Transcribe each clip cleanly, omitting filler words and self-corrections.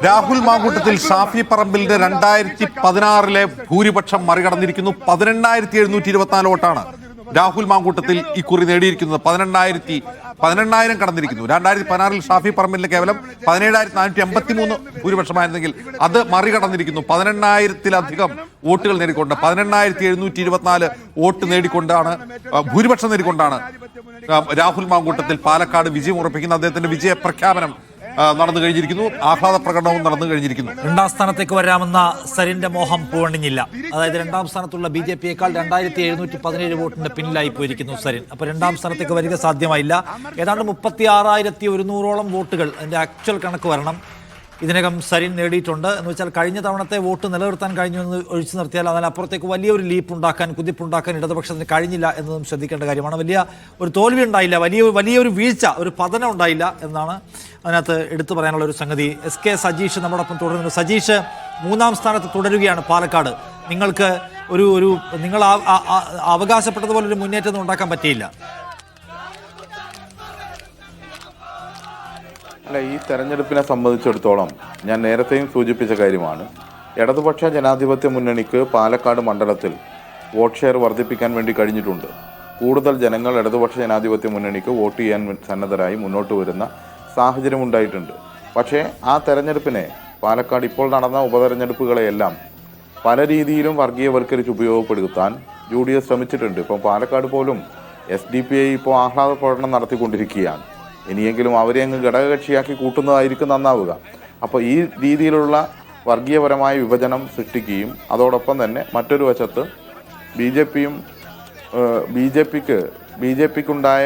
രാഹുൽ മാങ്കൂട്ടത്തിൽ ഷാഫി പറമ്പിലിന്റെ 2016 ഭൂരിപക്ഷം മറികടന്നിരിക്കുന്നു. 18,724 വോട്ടാണ് രാഹുൽ മാങ്കൂട്ടത്തിൽ ഇക്കുറി നേടിയിരിക്കുന്നത്. 18,000 കടന്നിരിക്കുന്നു. 2016 ഷാഫി പറമ്പിലിന് കേവലം 17,453 ഭൂരിപക്ഷമായിരുന്നെങ്കിൽ അത് മറികടന്നിരിക്കുന്നു. 18,000-ലധികം വോട്ടുകൾ നേടിക്കൊണ്ട് 18,724 വോട്ട് നേടിക്കൊണ്ടാണ് ഭൂരിപക്ഷം നേടിക്കൊണ്ടാണ് രാഹുൽ മാങ്കൂട്ടത്തിൽ പാലക്കാട് വിജയം ഉറപ്പിക്കുന്നത്. അദ്ദേഹത്തിന്റെ വിജയ പ്രഖ്യാപനം നടന്നു കഴിഞ്ഞിരിക്കുന്നു. ആഹ്ലാദ പ്രകടനവും നടന്നു കഴിഞ്ഞിരിക്കുന്നു. രണ്ടാം സ്ഥാനത്തേക്ക് വരാമെന്ന സരിന്റെ മോഹം പൂവണിഞ്ഞില്ല. അതായത് രണ്ടാം സ്ഥാനത്തുള്ള BJP-യേക്കാൾ 2,717 വോട്ടിന്റെ പിന്നിലായി പോയിരിക്കുന്നു സരിൻ. അപ്പോൾ രണ്ടാം സ്ഥാനത്തേക്ക് വരിക സാധ്യമായില്ല. ഏതാണ്ട് 36,100ഓളം വോട്ടുകൾ അതിന്റെ ആക്ച്വൽ കണക്ക് വരണം ഇതിനകം സരിൻ നേടിയിട്ടുണ്ട്. എന്ന് വെച്ചാൽ കഴിഞ്ഞ തവണത്തെ വോട്ട് നിലനിർത്താൻ കഴിഞ്ഞു എന്ന് ഒഴിച്ചു നിർത്തിയാൽ അതിനപ്പുറത്തേക്ക് വലിയൊരു ലീപ്പുണ്ടാക്കാൻ കുതിപ്പുണ്ടാക്കാൻ ഇടതുപക്ഷത്തിന് കഴിഞ്ഞില്ല എന്നതും ശ്രദ്ധിക്കേണ്ട കാര്യമാണ്. വലിയ ഒരു തോൽവി ഉണ്ടായില്ല, വലിയൊരു വീഴ്ച, ഒരു പതനം ഉണ്ടായില്ല എന്നാണ് അതിനകത്ത് എടുത്തു പറയാനുള്ള ഒരു സംഗതി. SK സജീഷ് നമ്മോടൊപ്പം തുടരുന്നു. സജീഷ്, മൂന്നാം സ്ഥാനത്ത് തുടരുകയാണ് പാലക്കാട്. നിങ്ങൾക്ക് നിങ്ങൾ അവകാശപ്പെട്ടതുപോലെ ഒരു മുന്നേറ്റം ഉണ്ടാക്കാൻ പറ്റിയില്ല. അല്ല, ഈ തെരഞ്ഞെടുപ്പിനെ സംബന്ധിച്ചിടത്തോളം ഞാൻ നേരത്തെയും സൂചിപ്പിച്ച കാര്യമാണ്. ഇടതുപക്ഷ ജനാധിപത്യ മുന്നണിക്ക് പാലക്കാട് മണ്ഡലത്തിൽ വോട്ട് ഷെയർ വർദ്ധിപ്പിക്കാൻ വേണ്ടി കഴിഞ്ഞിട്ടുണ്ട്. കൂടുതൽ ജനങ്ങൾ ഇടതുപക്ഷ ജനാധിപത്യ മുന്നണിക്ക് വോട്ട് ചെയ്യാൻ സന്നദ്ധരായി മുന്നോട്ട് വരുന്ന സാഹചര്യം ഉണ്ടായിട്ടുണ്ട്. പക്ഷേ ആ തെരഞ്ഞെടുപ്പിനെ പാലക്കാട് ഇപ്പോൾ നടന്ന ഉപതെരഞ്ഞെടുപ്പുകളെയെല്ലാം പല രീതിയിലും വർഗീയവൽക്കരിച്ച് ഉപയോഗപ്പെടുത്താൻ UDF ശ്രമിച്ചിട്ടുണ്ട്. ഇപ്പം പാലക്കാട് പോലും SDPI ഇപ്പോൾ ആഹ്ലാദ പ്രകടനം നടത്തിക്കൊണ്ടിരിക്കുകയാണ്. ഇനിയെങ്കിലും അവരെ അങ്ങ് ഘടകകക്ഷിയാക്കി കൂട്ടുന്നതായിരിക്കും നന്നാവുക. അപ്പോൾ ഈ രീതിയിലുള്ള വർഗീയപരമായ വിഭജനം സൃഷ്ടിക്കുകയും അതോടൊപ്പം തന്നെ മറ്റൊരു വശത്ത്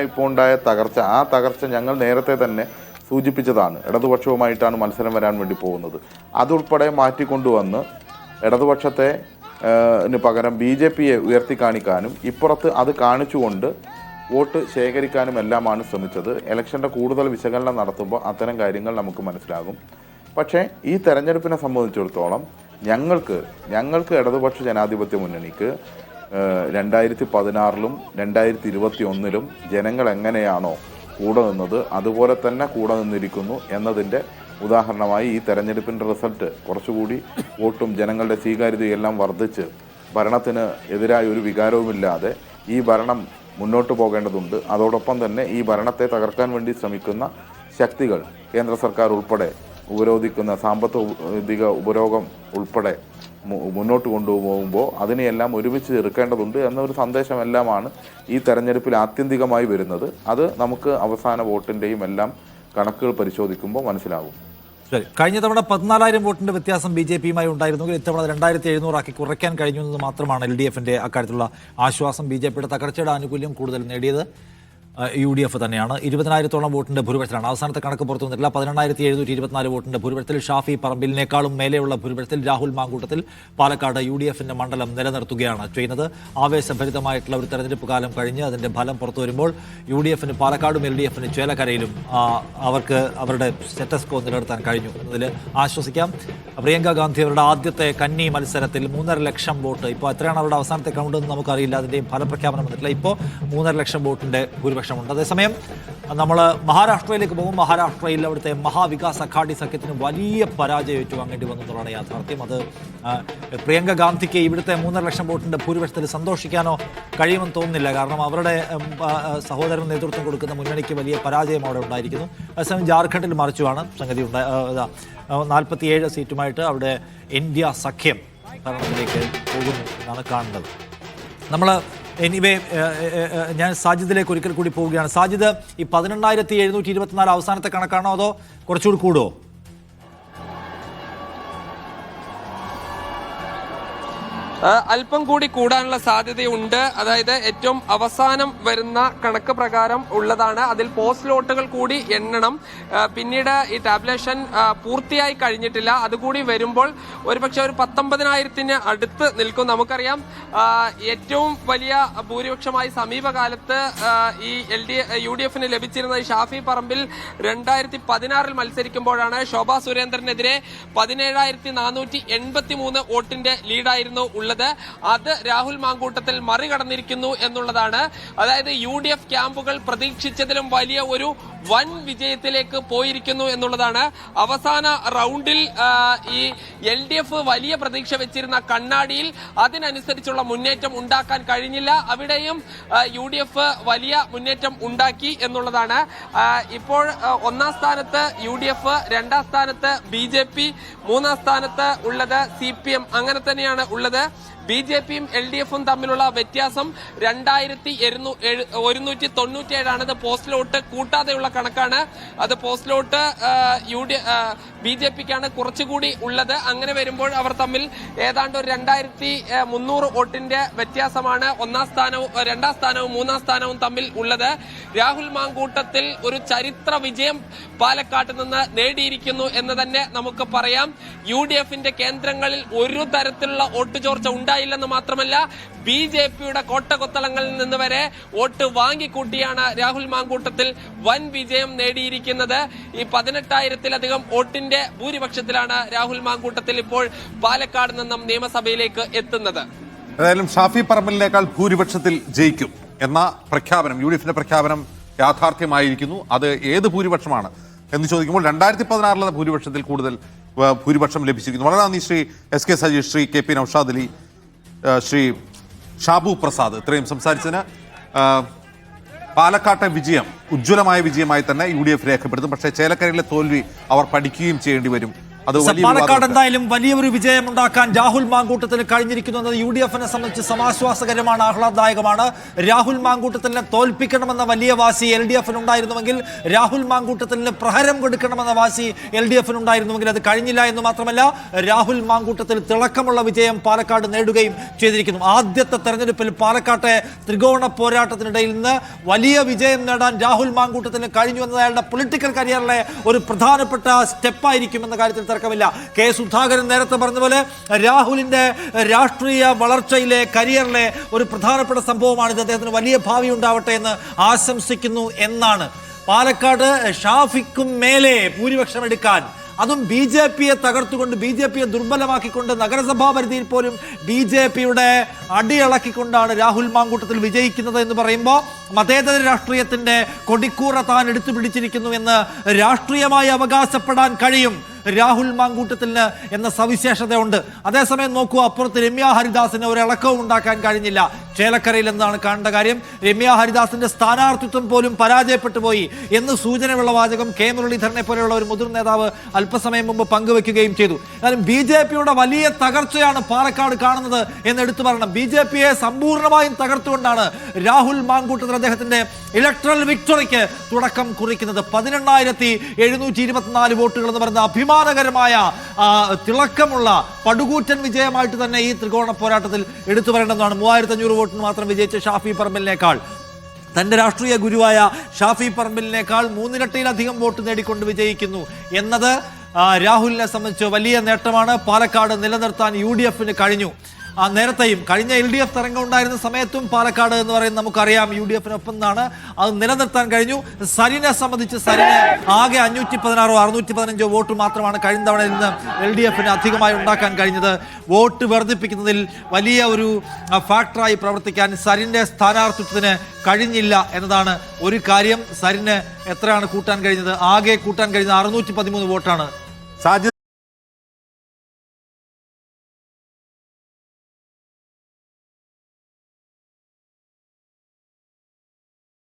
ഇപ്പോൾ ഉണ്ടായ തകർച്ച, ആ തകർച്ച ഞങ്ങൾ നേരത്തെ തന്നെ സൂചിപ്പിച്ചതാണ്. ഇടതുപക്ഷവുമായിട്ടാണ് മത്സരം വരാൻ വേണ്ടി പോകുന്നത്. അതുൾപ്പെടെ മാറ്റിക്കൊണ്ടുവന്ന് ഇടതുപക്ഷത്തെ പകരം BJP-യെ ഉയർത്തി കാണിക്കാനും ഇപ്പുറത്ത് അത് കാണിച്ചുകൊണ്ട് വോട്ട് ശേഖരിക്കാനും എല്ലാമാണ് ശ്രമിച്ചത്. ഇലക്ഷൻ്റെ കൂടുതൽ വിശകലനം നടത്തുമ്പോൾ അത്തരം കാര്യങ്ങൾ നമുക്ക് മനസ്സിലാകും. പക്ഷേ ഈ തെരഞ്ഞെടുപ്പിനെ സംബന്ധിച്ചിടത്തോളം ഞങ്ങൾക്ക് ഇടതുപക്ഷ ജനാധിപത്യ മുന്നണിക്ക് 2016-ലും 2021-ലും ജനങ്ങൾ എങ്ങനെയാണോ കൂടെ നിന്നത് അതുപോലെ തന്നെ കൂടെ നിന്നിരിക്കുന്നു എന്നതിൻ്റെ ഉദാഹരണമായി ഈ തെരഞ്ഞെടുപ്പിൻ്റെ റിസൾട്ട് കുറച്ചുകൂടി വോട്ടും ജനങ്ങളുടെ സ്വീകാര്യതയും എല്ലാം വർദ്ധിച്ച് ഭരണത്തിന് എതിരായ ഒരു വികാരവുമില്ലാതെ ഈ ഭരണം മുന്നോട്ട് പോകേണ്ടതുണ്ട്. അതോടൊപ്പം തന്നെ ഈ ഭരണത്തെ തകർക്കാൻ വേണ്ടി ശ്രമിക്കുന്ന ശക്തികൾ കേന്ദ്ര സർക്കാർ ഉൾപ്പെടെ ഉപരോധിക്കുന്ന സാമ്പത്തിക ഉപരോഗം ഉൾപ്പെടെ മുന്നോട്ട് കൊണ്ടുപോകുമ്പോൾ അതിനെയെല്ലാം ഒരുമിച്ച് ചെറുക്കേണ്ടതുണ്ട് എന്നൊരു സന്ദേശമെല്ലാമാണ് ഈ തെരഞ്ഞെടുപ്പിൽ ആത്യന്തികമായി വരുന്നത്. അത് നമുക്ക് അവസാന വോട്ടിൻ്റെയും എല്ലാം കണക്കുകൾ പരിശോധിക്കുമ്പോൾ മനസ്സിലാകും. ശരി, കഴിഞ്ഞ തവണ 14,000 വോട്ടിന്റെ വ്യത്യാസം BJP-യുമായി ഉണ്ടായിരുന്നെങ്കിൽ ഇത്തവണ 2,700 കുറയ്ക്കാൻ കഴിഞ്ഞു എന്ന് മാത്രമാണ് LDF-ന്റെ അക്കാര്യത്തിലുള്ള ആശ്വാസം. BJP-യുടെ തകർച്ചയുടെ ആനുകൂല്യം കൂടുതൽ നേടിയത് UDF തന്നെയാണ്. 20,000-ഓളം വോട്ടിന്റെ ഭൂരിപക്ഷത്തിലാണ്. അവസാനത്തെ കണക്ക് പുറത്തു വന്നിട്ടില്ല. 18,724 വോട്ടിന്റെ ഭൂരിപക്ഷത്തിൽ ഷാഫി പറമ്പിലിനേക്കാളും മേലെയുള്ള ഭൂരിപക്ഷത്തിൽ രാഹുൽ മാങ്കൂട്ടത്തിൽ പാലക്കാട് UDF-ന്റെ മണ്ഡലം നിലനിർത്തുകയാണ് ചെയ്യുന്നത്. ആവേശഭരിതമായിട്ടുള്ള ഒരു തെരഞ്ഞെടുപ്പ് കാലം കഴിഞ്ഞ് അതിന്റെ ഫലം പുറത്തു വരുമ്പോൾ UDF-ന് പാലക്കാടും LDF-ന് ചേലക്കരയിലും അവർക്ക് അവരുടെ സ്റ്റേറ്റസ് കോ നിലനിർത്താൻ കഴിഞ്ഞു എന്നതിൽ ആശ്വസിക്കാം. പ്രിയങ്ക ഗാന്ധി അവരുടെ ആദ്യത്തെ കന്നി മത്സരത്തിൽ 3.5 ലക്ഷം വോട്ട്, ഇപ്പോൾ എത്രയാണ് അവരുടെ അവസാനത്തെ കൗണ്ട് എന്ന് നമുക്കറിയില്ല, അതിൻ്റെയും ഫലപ്രഖ്യാപനം വന്നിട്ടില്ല. ഇപ്പോൾ 3.5 ലക്ഷം വോട്ടിന്റെ ഭൂരിപക്ഷമുണ്ട്. അതേസമയം നമ്മൾ മഹാരാഷ്ട്രയിലേക്ക് പോകും. മഹാരാഷ്ട്രയിൽ അവിടുത്തെ മഹാവികാസ് അഘാടി സഖ്യത്തിന് വലിയ പരാജയം ഏറ്റുവാങ്ങേണ്ടി വന്നു എന്നുള്ളതാണ് യാഥാർത്ഥ്യം. അത് പ്രിയങ്ക ഗാന്ധിക്ക് ഇവിടുത്തെ 3.5 ലക്ഷം വോട്ടിന്റെ ഭൂരിപക്ഷത്തിൽ സന്തോഷിക്കാനോ കഴിയുമെന്ന് തോന്നുന്നില്ല. കാരണം അവരുടെ സഹോദരൻ നേതൃത്വം കൊടുക്കുന്ന മുന്നണിക്ക് വലിയ പരാജയം അവിടെ ഉണ്ടായിരിക്കുന്നു. അതേസമയം ജാർഖണ്ഡിൽ മറിച്ചുമാണ് സംഗതി 47 സീറ്റുമായിട്ട് അവിടെ ഇന്ത്യ സഖ്യം ഭരണത്തിലേക്ക് പോകുന്നു എന്നാണ് കാണുന്നത്. നമ്മൾ എനിവേ ഞാൻ സാജിദിലേക്ക് ഒരിക്കൽ കൂടി പോവുകയാണ്. സാജിദ്, ഈ 18,724 അവസാനത്തെ കണക്കാണോ അതോ കുറച്ചുകൂടി കൂടുമോ? അല്പം കൂടി കൂടാനുള്ള സാധ്യതയുണ്ട്. അതായത് ഏറ്റവും അവസാനം വരുന്ന കണക്ക് പ്രകാരം ഉള്ളതാണ്. അതിൽ പോസ്റ്റ് ലോട്ടുകൾ കൂടി എണ്ണണം. പിന്നീട് ഈ ടാബുലേഷൻ പൂർത്തിയായി കഴിഞ്ഞിട്ടില്ല. അതുകൂടി വരുമ്പോൾ ഒരുപക്ഷെ ഒരു 19,000-ന് അടുത്ത് നിൽക്കും. നമുക്കറിയാം ഏറ്റവും വലിയ ഭൂരിപക്ഷമായി സമീപകാലത്ത് ഈ UDF-ന് ലഭിച്ചിരുന്ന ഷാഫി പറമ്പിൽ 2016-ൽ മത്സരിക്കുമ്പോഴാണ് ശോഭാ സുരേന്ദ്രനെതിരെ 17,483 വോട്ടിന്റെ ലീഡായിരുന്നു ഉള്ളത്. ഉള്ളത്. അത് രാഹുൽ മാങ്കൂട്ടത്തിൽ മറികടന്നിരിക്കുന്നു എന്നുള്ളതാണ്. അതായത് UDF ക്യാമ്പുകൾ പ്രതീക്ഷിച്ചതിലും വലിയ ഒരു വൻ വിജയത്തിലേക്ക് പോയിരിക്കുന്നു എന്നുള്ളതാണ്. അവസാന റൗണ്ടിൽ ഈ LDF വലിയ പ്രതീക്ഷ വെച്ചിരുന്ന കണ്ണാടിയിൽ അതിനനുസരിച്ചുള്ള മുന്നേറ്റം ഉണ്ടാക്കാൻ കഴിഞ്ഞില്ല. അവിടെയും UDF വലിയ മുന്നേറ്റം ഉണ്ടാക്കി എന്നുള്ളതാണ്. ഇപ്പോൾ ഒന്നാം സ്ഥാനത്ത് UDF, രണ്ടാം സ്ഥാനത്ത് BJP, മൂന്നാം സ്ഥാനത്ത് ഉള്ളത് CPM. അങ്ങനെ തന്നെയാണ് ഉള്ളത്. BJPയും LDFും തമ്മിലുള്ള വ്യത്യാസം 2197. ഇത് പോസ്റ്റൽ വോട്ട് കൂട്ടാതെയുള്ള കണക്കാണ്. അത് പോസ്റ്റൽ വോട്ട് BJPക്കാണ് കുറച്ചുകൂടി ഉള്ളത്. അങ്ങനെ വരുമ്പോൾ അവർ തമ്മിൽ ഏതാണ്ട് ഒരു 2300 വോട്ടിന്റെ വ്യത്യാസമാണ് രണ്ടാം സ്ഥാനവും മൂന്നാം സ്ഥാനവും തമ്മിൽ ഉള്ളത്. രാഹുൽ മാങ്കൂട്ടത്തിൽ ഒരു ചരിത്ര വിജയം പാലക്കാട്ട് നിന്ന് നേടിയിരിക്കുന്നു എന്ന് തന്നെ നമുക്ക് പറയാം. UDFന്റെ കേന്ദ്രങ്ങളിൽ ഒരു തരത്തിലുള്ള വോട്ട് ചോർച്ച ഉണ്ടായില്ലെന്ന് മാത്രമല്ല, BJPയുടെ കോട്ടകൊത്തളങ്ങളിൽ നിന്ന് വരെ വോട്ട് വാങ്ങിക്കൂട്ടിയാണ് രാഹുൽ മാങ്കൂട്ടത്തിൽ വൻ വിജയം നേടിയിരിക്കുന്നത്. ഈ 18,000-ലധികം വോട്ടിന്റെ ഭൂരിപക്ഷത്തിലാണ് രാഹുൽ മാങ്കൂട്ടത്തിൽ ഇപ്പോൾ പാലക്കാട് നിന്നും നിയമസഭയിലേക്ക് എത്തുന്നത്. ഏതായാലും ഷാഫി പറമ്പലിനേക്കാൾ ഭൂരിപക്ഷത്തിൽ ജയിക്കും എന്ന പ്രഖ്യാപനം, UDFന്റെ പ്രഖ്യാപനം യാഥാർത്ഥ്യമായിരിക്കുന്നു. അത് ഏത് ഭൂരിപക്ഷമാണ് എന്ന് ചോദിക്കുമ്പോൾ 2016 ഭൂരിപക്ഷത്തിൽ കൂടുതൽ ഭൂരിപക്ഷം ലഭിച്ചിരിക്കുന്നു. വളരെ നന്ദി ശ്രീ SK സജീഷ്, ശ്രീ KP നൌഷാദ് അലി, ശ്രീ ഷാബു പ്രസാദ് ഇത്രയും സംസാരിച്ചതിന്. പാലക്കാട്ടെ വിജയം ഉജ്ജ്വലമായ വിജയമായി തന്നെ UDF രേഖപ്പെടുത്തും. പക്ഷേ ചേലക്കരയിലെ തോൽവി അവർ പഠിക്കുകയും ചെയ്യേണ്ടി വരും. പാലക്കാട് എന്തായാലും വലിയൊരു വിജയം ഉണ്ടാക്കാൻ രാഹുൽ മാങ്കൂട്ടത്തിന് കഴിഞ്ഞിരിക്കുന്നു എന്നത് UDFനെ സംബന്ധിച്ച് സമാശ്വാസകരമാണ്, ആഹ്ലാദദായകമാണ്. രാഹുൽ മാങ്കൂട്ടത്തിനെ തോൽപ്പിക്കണമെന്ന വലിയ വാശി LDFനുണ്ടായിരുന്നുവെങ്കിൽ, രാഹുൽ മാങ്കൂട്ടത്തിന് പ്രഹരം കൊടുക്കണമെന്ന വാശി LDFനുണ്ടായിരുന്നുവെങ്കിൽ അത് കഴിഞ്ഞില്ല എന്ന് മാത്രമല്ല, രാഹുൽ മാങ്കൂട്ടത്തിൽ തിളക്കമുള്ള വിജയം പാലക്കാട് നേടുകയും ചെയ്തിരിക്കുന്നു. ആദ്യത്തെ തെരഞ്ഞെടുപ്പിൽ പാലക്കാട്ടെ ത്രികോണ പോരാട്ടത്തിനിടയിൽ നിന്ന് വലിയ വിജയം നേടാൻ രാഹുൽ മാങ്കൂട്ടത്തിന് കഴിഞ്ഞു എന്നത് അയാളുടെ പൊളിറ്റിക്കൽ കരിയറിലെ ഒരു പ്രധാനപ്പെട്ട സ്റ്റെപ്പായിരിക്കും എന്ന കാര്യത്തിൽ തർക്കമില്ല. K. സുധാകരൻ നേരത്തെ പറഞ്ഞ പോലെ രാഹുലിന്റെ രാഷ്ട്രീയ വളർച്ചയിലെ കരിയറിലെ ഒരു പ്രധാനപ്പെട്ട സംഭവമാണിത്. അദ്ദേഹത്തിന് വലിയ ഭാവി ഉണ്ടാവട്ടെ എന്ന് ആശംസിക്കുന്നു എന്നാണ്. പാലക്കാട് ഷാഫിക്കും മേലെ ഭൂരിപക്ഷം എടുക്കാൻ, അതും BJPയെ തകർത്തുകൊണ്ട്, BJPയെ ദുർബലമാക്കിക്കൊണ്ട്, നഗരസഭാ പരിധിയിൽ പോലും BJPയുടെ അടിയളക്കിക്കൊണ്ടാണ് രാഹുൽ മാങ്കൂട്ടത്തിൽ വിജയിക്കുന്നത് എന്ന് പറയുമ്പോൾ മതേതര രാഷ്ട്രീയത്തിന്റെ കൊടിക്കൂറ താൻ എടുത്തു പിടിച്ചിരിക്കുന്നു എന്ന് രാഷ്ട്രീയമായി അവകാശപ്പെടാൻ കഴിയും രാഹുൽ മാങ്കൂട്ടത്തിന് എന്ന സവിശേഷതയുണ്ട്. അതേസമയം നോക്കൂ, അപ്പുറത്ത് രമ്യ ഹരിദാസിന് ഒരു ഇളക്കവും ഉണ്ടാക്കാൻ കഴിഞ്ഞില്ല ചേലക്കരയിൽ എന്നാണ് കാണേണ്ട കാര്യം. രമ്യ ഹരിദാസിന്റെ സ്ഥാനാർത്ഥിത്വം പോലും പരാജയപ്പെട്ടു പോയി എന്ന് സൂചനയുള്ള വാചകം K. മുരളീധരനെ പോലെയുള്ള ഒരു മുതിർന്ന നേതാവ് അല്പസമയം മുമ്പ് പങ്കുവെക്കുകയും ചെയ്തു. എന്നാലും BJPയുടെ വലിയ തകർച്ചയാണ് പാലക്കാട് കാണുന്നത് എന്ന് എടുത്തു പറയണം. BJPയെ സമ്പൂർണ്ണമായും തകർത്തുകൊണ്ടാണ് രാഹുൽ മാങ്കൂട്ടത്തിൽ അദ്ദേഹത്തിന്റെ ഇലക്ട്രൽ വിക്ടറിക്ക് തുടക്കം കുറിക്കുന്നത്. 18,724 വോട്ടുകൾ എന്ന് പറയുന്ന അഭിമാനകരമായ തിളക്കമുള്ള പടുകൂറ്റൻ വിജയമായിട്ട് തന്നെ ഈ ത്രികോണ പോരാട്ടത്തിൽ എടുത്തു പറയേണ്ടതാണ്. 3,500 വോട്ടിന് മാത്രം വിജയിച്ച ഷാഫി പറമ്പലിനേക്കാൾ, തന്റെ രാഷ്ട്രീയ ഗുരുവായ ഷാഫി പറമ്പലിനേക്കാൾ 3 ഇരട്ടിയിലധികം വോട്ട് നേടിക്കൊണ്ട് വിജയിക്കുന്നു എന്നത് രാഹുലിനെ സംബന്ധിച്ച് വലിയ നേട്ടമാണ്. പാലക്കാട് നിലനിർത്താൻ UDFന് കഴിഞ്ഞു. നേരത്തെയും കഴിഞ്ഞ LDF തരംഗം ഉണ്ടായിരുന്ന സമയത്തും പാലക്കാട് എന്ന് പറയുന്നത് നമുക്കറിയാം UDFനൊപ്പം നിന്നാണ്. അത് നിലനിർത്താൻ കഴിഞ്ഞു. സരിനെ സംബന്ധിച്ച് സരിന് ആകെ 516 615 വോട്ട് മാത്രമാണ് കഴിഞ്ഞ തവണയിൽ നിന്ന് LDFന് അധികമായി ഉണ്ടാക്കാൻ കഴിഞ്ഞത്. വോട്ട് വർദ്ധിപ്പിക്കുന്നതിൽ വലിയ ഒരു ഫാക്ടറായി പ്രവർത്തിക്കാൻ സരിന്റെ സ്ഥാനാർത്ഥിത്വത്തിന് കഴിഞ്ഞില്ല എന്നതാണ് ഒരു കാര്യം. സരിന് എത്രയാണ് കൂട്ടാൻ കഴിഞ്ഞത്? ആകെ കൂട്ടാൻ കഴിഞ്ഞത് 613 വോട്ടാണ്.